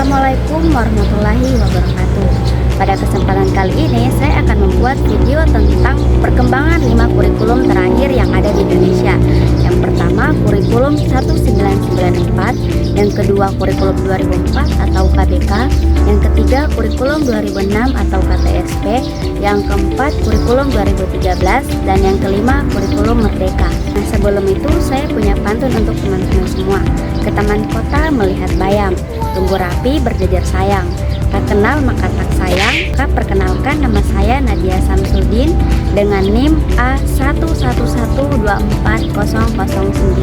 Assalamualaikum warahmatullahi wabarakatuh. Pada kesempatan kali ini saya akan membuat video tentang perkembangan 5 kurikulum terakhir yang ada di Indonesia. Yang pertama kurikulum 1994, yang kedua kurikulum 2004 atau KBK, yang ketiga kurikulum 2006 atau KTSP, yang keempat kurikulum 2013, dan yang kelima kurikulum Merdeka. Nah, sebelum itu saya punya pantun untuk teman-teman semua. Ke taman kota melihat bayam, tumbuh rapi berjejer sayang. Tak kenal maka tak sayang. Maka perkenalkan, nama saya Nadia Samsudin dengan NIM A111240009.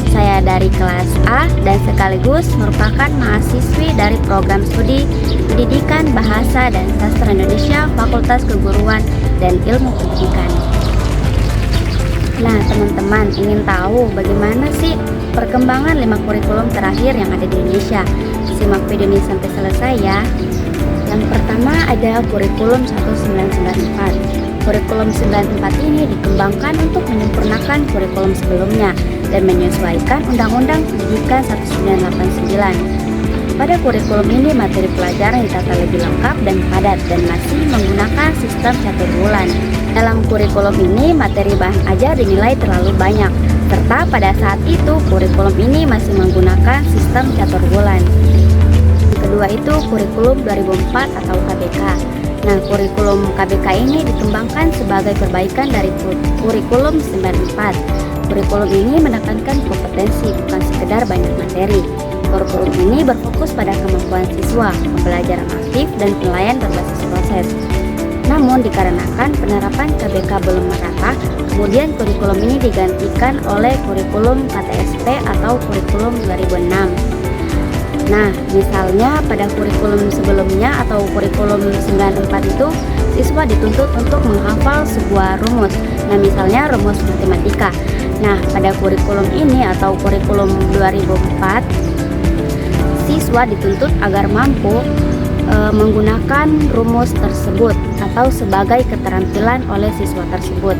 Saya dari kelas A dan sekaligus merupakan mahasiswi dari program studi Pendidikan Bahasa dan Sastra Indonesia Fakultas Keguruan dan Ilmu Pendidikan. Nah, teman-teman ingin tahu bagaimana sih perkembangan 5 kurikulum terakhir yang ada di Indonesia? Simak video ini sampai selesai ya. Yang pertama ada kurikulum 1994. Kurikulum 94 ini dikembangkan untuk menyempurnakan kurikulum sebelumnya dan menyesuaikan Undang-Undang Pendidikan 1989. Pada kurikulum ini materi pelajaran ditata lebih lengkap dan padat dan masih menggunakan sistem catur bulan. Dalam kurikulum ini materi bahan ajar dinilai terlalu banyak, serta pada saat itu kurikulum ini masih menggunakan sistem catur bulan. Yang kedua itu kurikulum 2004 atau KBK. Nah, kurikulum KBK ini dikembangkan sebagai perbaikan dari kurikulum 94. Kurikulum ini menekankan kompetensi, bukan sekedar banyak materi. Kurikulum ini berfokus pada kemampuan siswa, pembelajaran aktif, dan penilaian berbasis proses. Namun dikarenakan penerapan KBK belum merata, kemudian kurikulum ini digantikan oleh kurikulum KTSP atau kurikulum 2006. Nah, misalnya pada kurikulum sebelumnya atau kurikulum 94 itu, siswa dituntut untuk menghafal sebuah rumus. Nah, misalnya rumus matematika. Nah, pada kurikulum ini atau kurikulum 2004, siswa dituntut agar mampu menggunakan rumus tersebut atau sebagai keterampilan oleh siswa tersebut.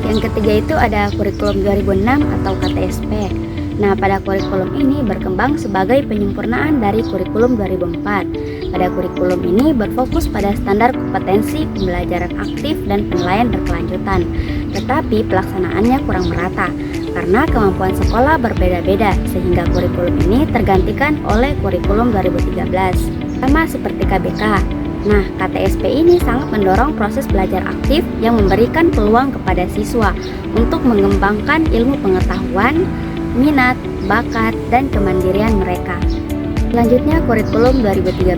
Yang ketiga itu ada kurikulum 2006 atau KTSP. Nah, pada kurikulum ini berkembang sebagai penyempurnaan dari kurikulum 2004. Pada kurikulum ini berfokus pada standar kompetensi, pembelajaran aktif, dan penilaian berkelanjutan. Tetapi pelaksanaannya kurang merata karena kemampuan sekolah berbeda-beda, sehingga kurikulum ini tergantikan oleh kurikulum 2013. Sama seperti KBK. Nah, KTSP ini sangat mendorong proses belajar aktif yang memberikan peluang kepada siswa untuk mengembangkan ilmu pengetahuan, minat, bakat, dan kemandirian mereka. Selanjutnya kurikulum 2013.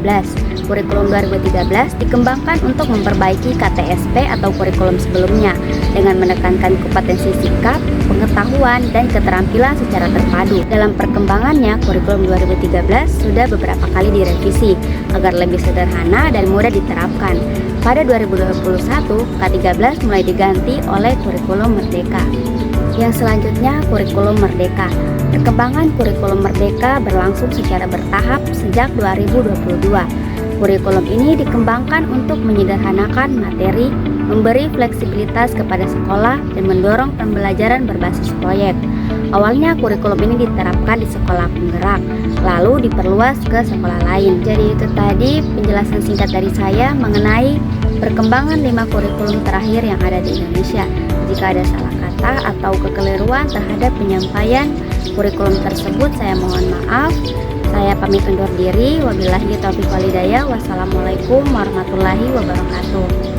Kurikulum 2013 dikembangkan untuk memperbaiki KTSP atau kurikulum sebelumnya dengan menekankan kompetensi sikap, pengetahuan, dan keterampilan secara terpadu. Dalam perkembangannya, kurikulum 2013 sudah beberapa kali direvisi agar lebih sederhana dan mudah diterapkan. Pada 2021, K13 mulai diganti oleh kurikulum Merdeka. Yang selanjutnya kurikulum Merdeka. Perkembangan kurikulum Merdeka berlangsung secara bertahap sejak 2022. Kurikulum ini dikembangkan untuk menyederhanakan materi, memberi fleksibilitas kepada sekolah, dan mendorong pembelajaran berbasis proyek. Awalnya kurikulum ini diterapkan di sekolah penggerak, lalu diperluas ke sekolah lain. Jadi itu tadi penjelasan singkat dari saya mengenai perkembangan 5 kurikulum terakhir yang ada di Indonesia. Jika ada salah kata atau kekeliruan terhadap penyampaian kurikulum tersebut, saya mohon maaf. Saya pamit undur diri. Wabillahi taufiq walhidayah. Wassalamualaikum warahmatullahi wabarakatuh.